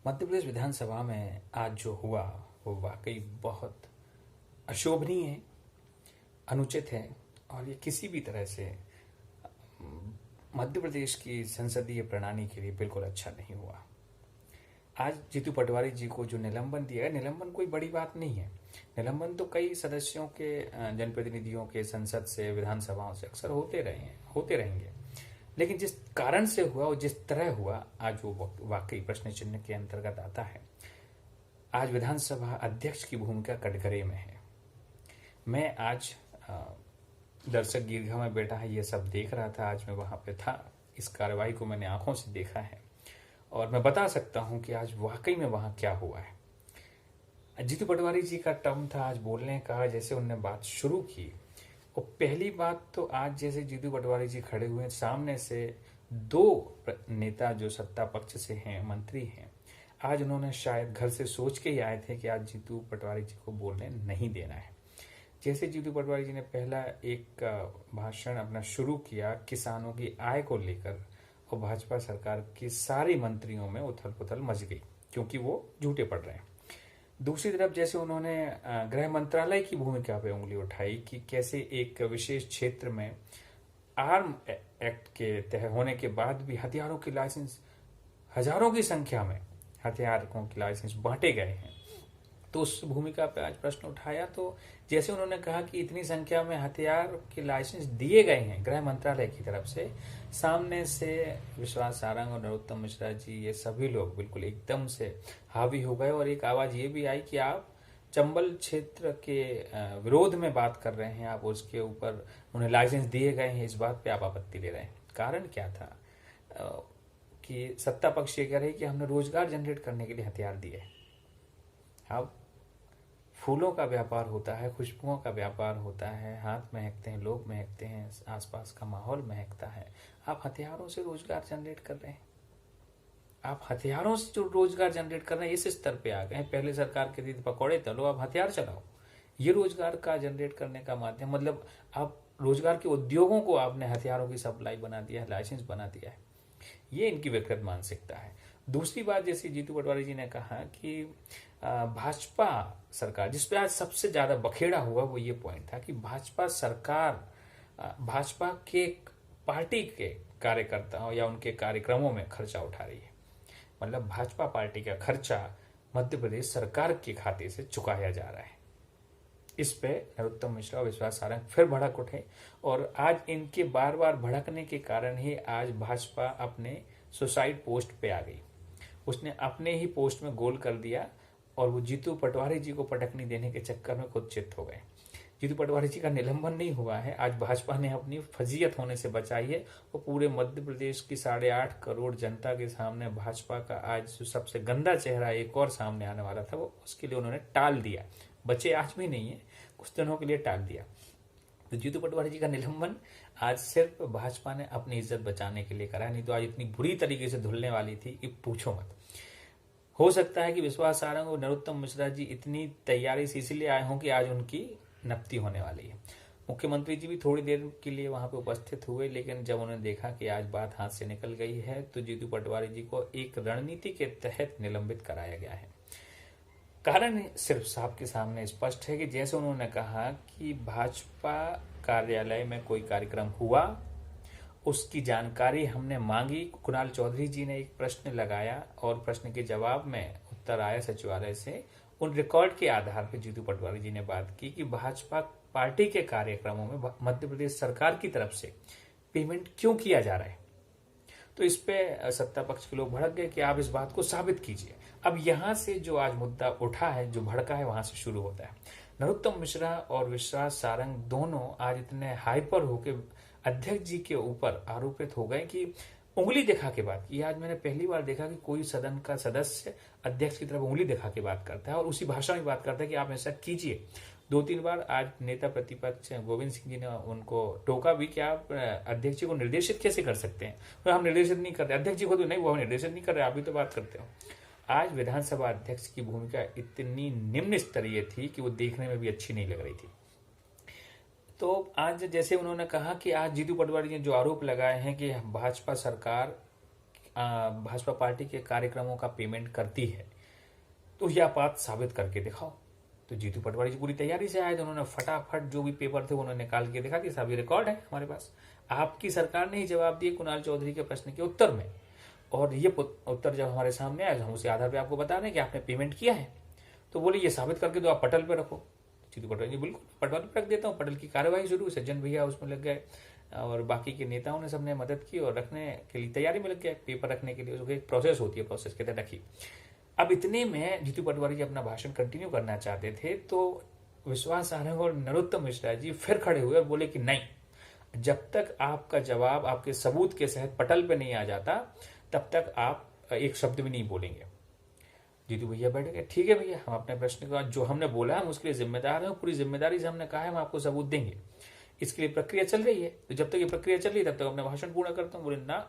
मध्य प्रदेश विधानसभा में आज जो हुआ वो वाकई बहुत अशोभनीय है, अनुचित है और ये किसी भी तरह से मध्य प्रदेश की संसदीय प्रणाली के लिए बिल्कुल अच्छा नहीं हुआ। आज जीतू पटवारी जी को जो निलंबन दिया है, निलंबन कोई बड़ी बात नहीं है। निलंबन तो कई सदस्यों के, जनप्रतिनिधियों के संसद से, विधानसभाओं से अक्सर होते रहेंगे। लेकिन जिस कारण से हुआ और जिस तरह हुआ, आज वो वाकई प्रश्न चिन्ह के अंतर्गत आता है। आज विधानसभा अध्यक्ष की भूमिका कटघरे में है। मैं आज दर्शक दीर्घा में बैठा है, ये सब देख रहा था। आज मैं वहां पे था, इस कार्रवाई को मैंने आंखों से देखा है और मैं बता सकता हूं कि आज वाकई में वहां क्या हुआ है। जीतू पटवारी जी का टर्म था आज बोलने का। जैसे उन्होंने बात शुरू की, और पहली बात तो आज जैसे जीतू पटवारी जी खड़े हुए, सामने से दो नेता जो सत्ता पक्ष से हैं, मंत्री हैं, आज उन्होंने शायद घर से सोच के ही आए थे कि आज जीतू पटवारी जी को बोलने नहीं देना है। जैसे जीतू पटवारी जी ने पहला एक भाषण अपना शुरू किया किसानों की आय को लेकर, और भाजपा सरकार की सारी मंत्रियों में उथल पुथल मच गई क्योंकि वो झूठे पड़ रहे हैं। दूसरी तरफ जैसे उन्होंने गृह मंत्रालय की भूमिका पे उंगली उठाई कि कैसे एक विशेष क्षेत्र में आर्म एक्ट के तहत होने के बाद भी हथियारों की लाइसेंस, हजारों की संख्या में हथियारों के लाइसेंस बांटे गए हैं, तो उस भूमिका पे आज प्रश्न उठाया। तो जैसे उन्होंने कहा कि इतनी संख्या में हथियार के लाइसेंस दिए गए हैं गृह मंत्रालय की तरफ से, सामने से विश्वास सारंग और नरोत्तम मिश्रा जी, ये सभी लोग बिल्कुल एकदम से हावी हो गए। और एक आवाज ये भी आई कि आप चंबल क्षेत्र के विरोध में बात कर रहे हैं, आप उसके ऊपर उन्हें लाइसेंस दिए गए हैं, इस बात पे आप आपत्ति ले रहे हैं। कारण क्या था कि सत्ता पक्ष ये कह रहे कि हमने रोजगार जनरेट करने के लिए हथियार दिए। अब फूलों का व्यापार होता है, खुशबुओं का व्यापार होता है, हाथ महकते हैं, लोग महकते हैं, आसपास का माहौल महकता है। आप हथियारों से रोजगार जनरेट कर रहे हैं। आप हथियारों से जो रोजगार जनरेट कर रहे हैं, इस स्तर पे आ गए हैं। पहले सरकार के दिन पकौड़े तलो, अब हथियार चलाओ। ये रोजगार का जनरेट करने का माध्यम, मतलब आप रोजगार के उद्योगों को आपने हथियारों की सप्लाई बना दिया है, लाइसेंस बना दिया है। ये इनकी विकृत मानसिकता है। दूसरी बात, जैसे जीतू पटवारी जी ने कहा कि भाजपा सरकार, जिसपे आज सबसे ज्यादा बखेड़ा हुआ, वो ये पॉइंट था कि भाजपा सरकार भाजपा के पार्टी के कार्यकर्ताओं या उनके कार्यक्रमों में खर्चा उठा रही है। मतलब भाजपा पार्टी का खर्चा मध्य प्रदेश सरकार के खाते से चुकाया जा रहा है। इस पे नरोत्तम मिश्रा और विश्वास सारंग फिर भड़क उठे, और आज इनके बार बार भड़कने के कारण ही आज भाजपा अपने सुसाइड पोस्ट पे आ गई। उसने अपने ही पोस्ट में गोल कर दिया और वो जीतू पटवारी जी को पटकनी देने के चक्कर में खुद चित हो गए। जीतू पटवारी जी का निलंबन नहीं हुआ है, आज भाजपा ने अपनी फजीयत होने से बचाई है। वो पूरे मध्य प्रदेश की 8.5 करोड़ जनता के सामने भाजपा का आज जो सबसे गंदा चेहरा एक और सामने आने वाला था, वो उसके लिए उन्होंने टाल दिया। बचे आज भी नहीं है, कुछ दिनों के लिए टाल दिया। तो जीतू पटवारी जी का निलंबन आज सिर्फ भाजपा ने अपनी इज्जत बचाने के लिए करा, नहीं तो आज इतनी बुरी तरीके से धुलने वाली थी कि पूछो मत। हो सकता है कि विश्वास सारंग और नरोत्तम मिश्रा जी इतनी तैयारी से इसीलिए आए हों कि आज उनकी नप्ती होने वाली है। मुख्यमंत्री जी भी थोड़ी देर के लिए वहां पे उपस्थित हुए, लेकिन जब उन्होंने देखा कि आज बात हाथ से निकल गई है, तो जीतू पटवारी जी को एक रणनीति के तहत निलंबित कराया गया है। कारण सिर्फ साहब के सामने स्पष्ट है कि जैसे उन्होंने कहा कि भाजपा कार्यालय में कोई कार्यक्रम हुआ, उसकी जानकारी हमने मांगी। कुणाल चौधरी जी ने एक प्रश्न लगाया और प्रश्न के जवाब में उत्तर आया सचिवालय से। उन रिकॉर्ड के आधार पर जीतू पटवारी जी ने बात की कि भाजपा पार्टी के कार्यक्रमों में मध्य प्रदेश सरकार की तरफ से पेमेंट क्यों किया जा रहा है। तो इस पे सत्ता पक्ष के लोग भड़क गए कि आप इस बात को साबित कीजिए। अब यहां से जो आज मुद्दा उठा है, जो भड़का है, वहां से शुरू होता है। नरोत्तम मिश्रा और विश्वास सारंग दोनों आज इतने हाइपर होकर अध्यक्ष जी के ऊपर आरोपित हो गए कि उंगली दिखा के बात की। आज मैंने पहली बार देखा कि कोई सदन का सदस्य अध्यक्ष की तरफ उंगली दिखा के बात करता है और उसी भाषा में बात करता है कि आप ऐसा कीजिए। 2-3 बार आज नेता प्रतिपक्ष गोविंद सिंह जी ने उनको टोका भी कि आप अध्यक्ष जी को निर्देशित कैसे कर सकते हैं। तो हम निर्देशित नहीं कर रहे, अध्यक्ष जी को तो नहीं, वो हम निर्देशित नहीं कर रहे, आप भी तो बात करते हो। आज विधानसभा अध्यक्ष की भूमिका इतनी निम्न स्तरीय थी कि वो देखने में भी अच्छी नहीं लग रही थी। तो आज जैसे उन्होंने कहा कि आज जीतू पटवारी ने जो आरोप लगाए हैं कि भाजपा सरकार भाजपा पार्टी के कार्यक्रमों का पेमेंट करती है, तो यह बात साबित करके दिखाओ। तो जीतू पटवारी जी पूरी तैयारी से आए थे, उन्होंने फटाफट जो भी पेपर थे उन्होंने निकाल के दिखा दिया, साहब ये रिकॉर्ड है हमारे पास, आपकी सरकार ने ही जवाब दिए कुणाल चौधरी के प्रश्न के उत्तर में, और ये उत्तर जब हमारे सामने आया, हम उसी आधार पर आपको बता रहे हैं कि आपने पेमेंट किया है। तो बोले ये साबित करके दो, आप पटल पे रखो। जीतू पटवारी जी बिल्कुल पटल पे रख देता हूँ। पटल की कार्यवाही शुरू, सज्जन भैया उसमें लग गए और बाकी के नेताओं ने सबने मदद की और रखने के लिए तैयारी में लग गए, पेपर रखने के लिए उसकी एक प्रोसेस होती है, प्रोसेस के तहत रखी। अब इतने में जीतू पटवारी जी अपना भाषण कंटिन्यू करना चाहते थे, तो विश्वास सारंग और नरोत्तम मिश्रा जी फिर खड़े हुए और बोले कि नहीं, जब तक आपका जवाब आपके सबूत के सहित पटल पे नहीं आ जाता तब तक आप एक शब्द भी नहीं बोलेंगे। जीतू भैया बैठ गए, ठीक है भैया, हम अपने प्रश्न का जो हमने बोला हम उसके लिए जिम्मेदार हैं, पूरी जिम्मेदारी से हमने कहा है हम आपको सबूत देंगे, इसके लिए प्रक्रिया चल रही है। तो जब तक ये प्रक्रिया चल रही है तब तक अपना भाषण पूरा करता हूँ। बोले ना,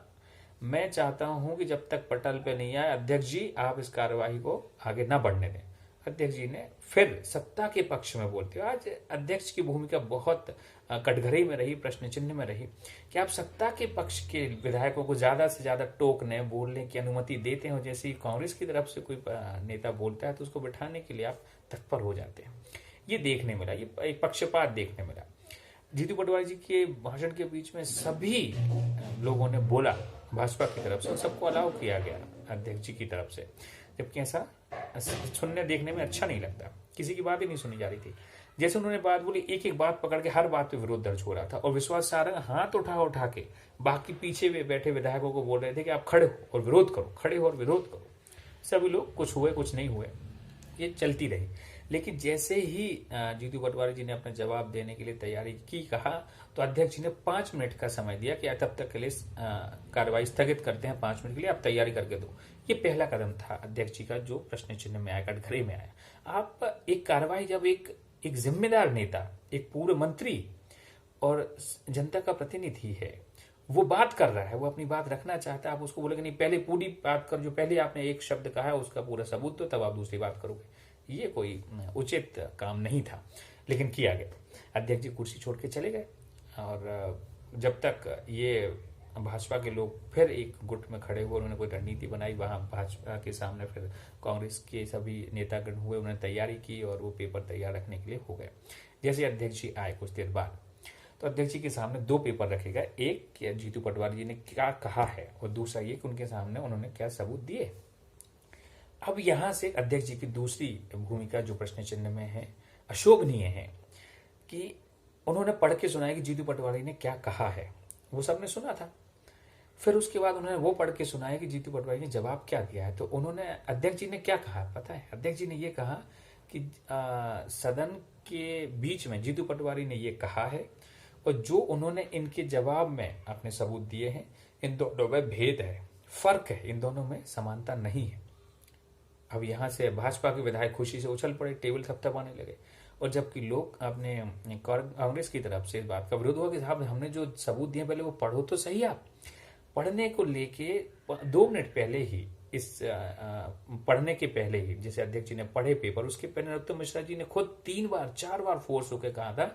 मैं चाहता हूं कि जब तक पटल पे नहीं आए अध्यक्ष जी आप इस कार्यवाही को आगे ना बढ़ने दें। अध्यक्ष जी ने फिर सत्ता के पक्ष में बोलते हुए, आज अध्यक्ष की भूमिका बहुत कटघरे में रही, प्रश्न चिन्ह में रही कि आप सत्ता के पक्ष के विधायकों को ज्यादा से ज्यादा टोकने बोलने की अनुमति देते हो। जैसे ही कांग्रेस की तरफ से कोई नेता बोलता है तो उसको बिठाने के लिए आप तत्पर हो जाते हैं। ये देखने मिला, ये एक पक्षपात देखने मिला। जीतू पटवारी जी के भाषण के बीच में सभी लोगों ने बोला भाजपा की तरफ से, सबको अलाउ किया गया अध्यक्ष जी की तरफ से, जबकि ऐसा सुनने देखने में अच्छा नहीं लगता, किसी की बात ही नहीं सुनी जा रही थी। जैसे उन्होंने बात बोली, एक एक बात पकड़ के हर बात पे विरोध दर्ज हो रहा था और विश्वास सारंग हाथ उठा के बाकी पीछे बैठे विधायकों को बोल रहे थे कि आप खड़े हो और विरोध करो, खड़े हो और विरोध करो। सभी लोग, कुछ हुए कुछ नहीं हुए, ये चलती रही। लेकिन जैसे ही जीतू पटवारी जी ने अपना जवाब देने के लिए तैयारी की, कहा, तो अध्यक्ष जी ने 5 मिनट का समय दिया कि तब तक के लिए कार्रवाई स्थगित करते हैं, 5 मिनट के लिए आप तैयारी करके दो। ये पहला कदम था अध्यक्ष जी का जो प्रश्न चिन्ह में आया, कटघरे में आया। आप एक कार्रवाई जब एक जिम्मेदार नेता, एक पूर्व मंत्री और जनता का प्रतिनिधि है, वो बात कर रहा है, वो अपनी बात रखना चाहता है, आप उसको बोलेंगे नहीं पहले पूरी बात कर, जो पहले आपने एक शब्द कहा है उसका पूरा सबूत दो, तब आप दूसरी बात करोगे। ये कोई उचित काम नहीं था, लेकिन किया गया। अध्यक्ष जी कुर्सी छोड़ के चले गए और जब तक ये भाजपा के लोग फिर एक गुट में खड़े हुए, उन्होंने कोई रणनीति बनाई, वहां भाजपा के सामने फिर कांग्रेस के सभी नेतागण हुए, उन्होंने तैयारी की और वो पेपर तैयार रखने के लिए हो गए। जैसे अध्यक्ष जी आए कुछ देर बाद, तो अध्यक्ष जी के सामने 2 पेपर रखे गए, एक जीतू पटवारी जी ने क्या कहा है और दूसरा ये कि उनके सामने उन्होंने क्या सबूत दिए। अब यहां से अध्यक्ष जी की दूसरी भूमिका जो प्रश्न चिन्ह में है, अशोभनीय है, कि उन्होंने पढ़ के सुनाया कि जीतू पटवारी ने क्या कहा है। वो सबने सुना था, फिर उसके बाद उन्होंने वो पढ़ के सुनाया कि जीतू पटवारी ने जवाब क्या दिया है। तो उन्होंने, अध्यक्ष जी ने क्या कहा पता है? अध्यक्ष जी ने ये कहा कि सदन के बीच में जीतू पटवारी ने ये कहा है और जो उन्होंने इनके जवाब में अपने सबूत दिए हैं, इन दोनों में भेद है, फर्क है, इन दोनों में समानता नहीं है। अब यहां से भाजपा के विधायक खुशी से उछल पड़े, टेबल थपथपाने लगे, और जबकि लोग अपने कांग्रेस की तरफ से इस बात का विरोध हुआ कि साहब हमने जो सबूत दिए पहले वो पढ़ो तो सही। आप पढ़ने को लेके 2 मिनट पहले ही, इस पढ़ने के पहले ही जैसे अध्यक्ष जी ने पढ़े पेपर, उसके पहले नरोत्तम मिश्रा जी ने खुद 3 बार 4 बार फोर्स होकर कहा था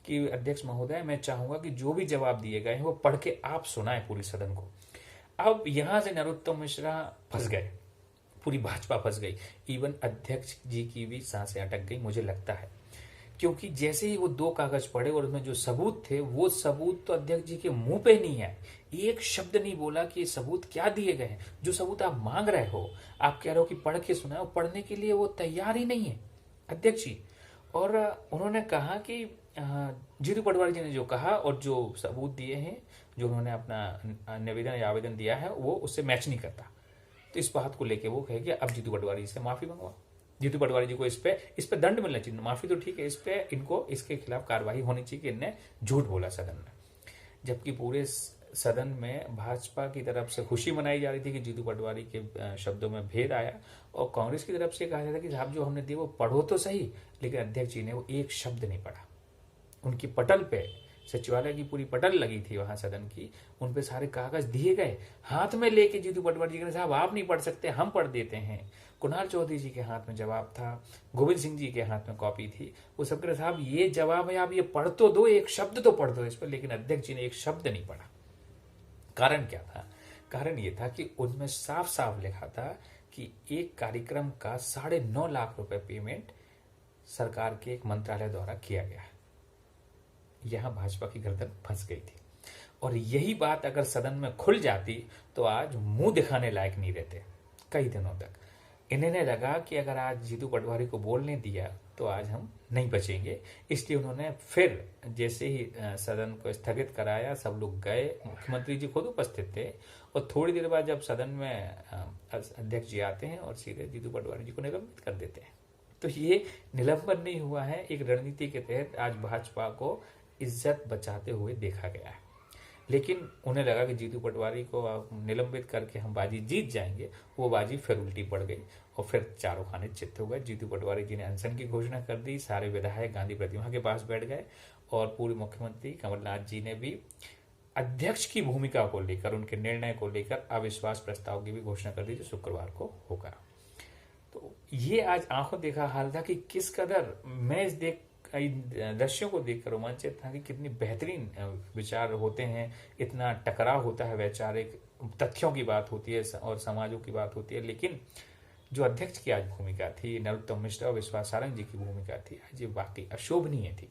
कि अध्यक्ष महोदय मैं चाहूंगा कि जो भी जवाब दिए गए हैं वो पढ़ के आप सुनाएं पूरी सदन को। अब यहां से नरोत्तम मिश्रा फंस गए, पूरी भाजपा फंस गई, इवन अध्यक्ष जी की भी सांसें अटक गई मुझे लगता है, क्योंकि जैसे ही वो 2 कागज पढ़े और उसमें जो सबूत थे, वो सबूत तो अध्यक्ष जी के मुंह पे नहीं है, एक शब्द नहीं बोला कि ये सबूत क्या दिए गए हैं। जो सबूत आप मांग रहे हो, आप कह रहे हो कि पढ़ के सुनाओ, पढ़ने के लिए वो तैयार ही नहीं है अध्यक्ष जी। और उन्होंने कहा कि जीतू पटवारी जी ने जो कहा और जो सबूत दिए हैं, जो उन्होंने अपना निवेदन या आवेदन दिया है, वो उससे मैच नहीं करता। तो इस बात को लेके वो कहे कि अब जीतू पटवारी से माफी मंगवाओ, जीतू पटवारी जी को इस पे दंड मिलना चाहिए, माफी तो ठीक है, इस पे इनको इसके खिलाफ कार्रवाई होनी चाहिए कि इनने झूठ बोला सदन में। जबकि पूरे सदन में भाजपा की तरफ से खुशी मनाई जा रही थी कि जीतू पटवारी के शब्दों में भेद आया, और कांग्रेस की तरफ से कहा जाता कि साहब जो हमने दिए वो पढ़ो तो सही, लेकिन अध्यक्ष जी ने वो एक शब्द नहीं पढ़ा। उनकी पटल पे, सचिवालय की पूरी पटल लगी थी वहां सदन की, उन पे सारे कागज दिए गए, हाथ में लेके जीतू पटवारी जी ने, साहब आप नहीं पढ़ सकते, हम पढ़ देते हैं। कुणाल चौधरी जी के हाथ में जवाब था, गोविंद सिंह जी के हाथ में कॉपी थी, वो सब कह साहब ये जवाब है, आप ये पढ़ तो दो, एक शब्द तो पढ़ दो इस पर, लेकिन अध्यक्ष जी ने एक शब्द नहीं पढ़ा। कारण क्या था? कारण ये था कि उनमें साफ साफ लिखा था कि एक कार्यक्रम का 9.5 लाख रुपए पेमेंट सरकार के एक मंत्रालय द्वारा किया गया। यहां भाजपा की गर्दन फंस गई थी, और यही बात अगर सदन में खुल जाती तो आज मुंह दिखाने लायक नहीं रहते कई दिनों तक। इन्हें लगा कि अगर आज जीतू पटवारी को बोलने दिया तो आज हम नहीं बचेंगे, इसलिए उन्होंने फिर जैसे ही सदन को स्थगित कराया, सब लोग गए, मुख्यमंत्री जी खुद उपस्थित थे, और थोड़ी देर बाद जब सदन में अध्यक्ष जी आते हैं और सीधे जीतू पटवारी जी को निलंबित कर देते हैं। तो ये निलंबन नहीं हुआ है, एक रणनीति के तहत आज भाजपा को इज्जत बचाते हुए देखा गया है। लेकिन उन्हें लगा कि जीतू पटवारी को निलंबित करके हम बाजी जीत जाएंगे, वो बाजी फिर उल्टी पड़ गई और फिर चारों खाने चित्त हो गए। जीतू पटवारी जी ने अनशन की घोषणा कर दी, सारे विधायक गांधी प्रतिमा के पास बैठ गए, और पूर्व मुख्यमंत्री कमलनाथ जी ने भी अध्यक्ष की भूमिका को लेकर, उनके निर्णय को लेकर अविश्वास प्रस्ताव की भी घोषणा कर दी, जो शुक्रवार को होगा। तो ये आज आंखों देखा हाल था कि किस कदर मैं इस दृश्यों को देखकर रोमांचित था कि कितनी बेहतरीन विचार होते हैं, इतना टकराव होता है, वैचारिक तथ्यों की बात होती है और समाजों की बात होती है। लेकिन जो अध्यक्ष की आज भूमिका थी, नरोत्तम मिश्रा और विश्वास सारंग जी की भूमिका थी, आज ये वाकई अशोभनीय थी।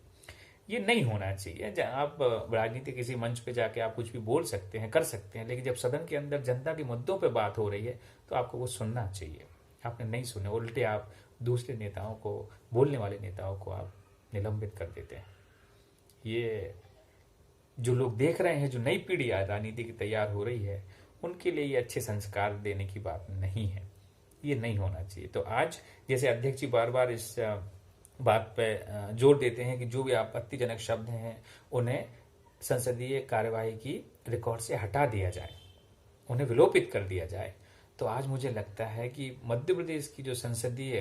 ये नहीं होना चाहिए। जहाँ आप राजनीति किसी मंच पे जाके आप कुछ भी बोल सकते हैं, कर सकते हैं, लेकिन जब सदन के अंदर जनता के मुद्दों पे बात हो रही है तो आपको वो सुनना चाहिए। आपने नहीं सुने, उल्टे आप दूसरे नेताओं को, बोलने वाले नेताओं को आप निलंबित कर देते हैं। ये जो लोग देख रहे हैं, जो नई पीढ़ी राजनीति की तैयार हो रही है, उनके लिए ये अच्छे संस्कार देने की बात नहीं है, ये नहीं होना चाहिए। तो आज जैसे अध्यक्ष जी बार बार इस बात पे जोर देते हैं कि जो भी आपत्तिजनक शब्द हैं उन्हें संसदीय कार्यवाही की रिकॉर्ड से हटा दिया जाए, उन्हें विलोपित कर दिया जाए। तो आज मुझे लगता है कि मध्य प्रदेश की जो संसदीय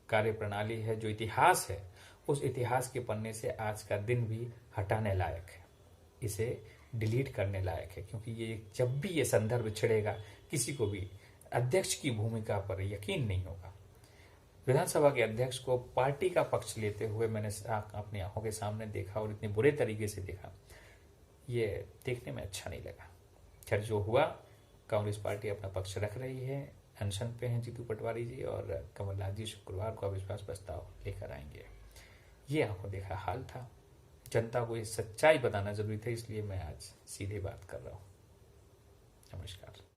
कार्य प्रणाली है, जो इतिहास है, उस इतिहास के पन्ने से आज का दिन भी हटाने लायक है, इसे डिलीट करने लायक है। क्योंकि ये जब भी ये संदर्भ छिड़ेगा, किसी को भी अध्यक्ष की भूमिका पर यकीन नहीं होगा। विधानसभा के अध्यक्ष को पार्टी का पक्ष लेते हुए मैंने अपनी आंखों के सामने देखा, और इतने बुरे तरीके से देखा, ये देखने में अच्छा नहीं लगा। खैर, जो हुआ, कांग्रेस पार्टी अपना पक्ष रख रही है, अनशन पे हैं जीतू पटवारी जी, और कमलनाथ जी शुक्रवार को अविश्वास प्रस्ताव लेकर आएंगे। ये आंखों देखा हाल था। जनता को ये सच्चाई बताना जरूरी था, इसलिए मैं आज सीधे बात कर रहा हूं। नमस्कार।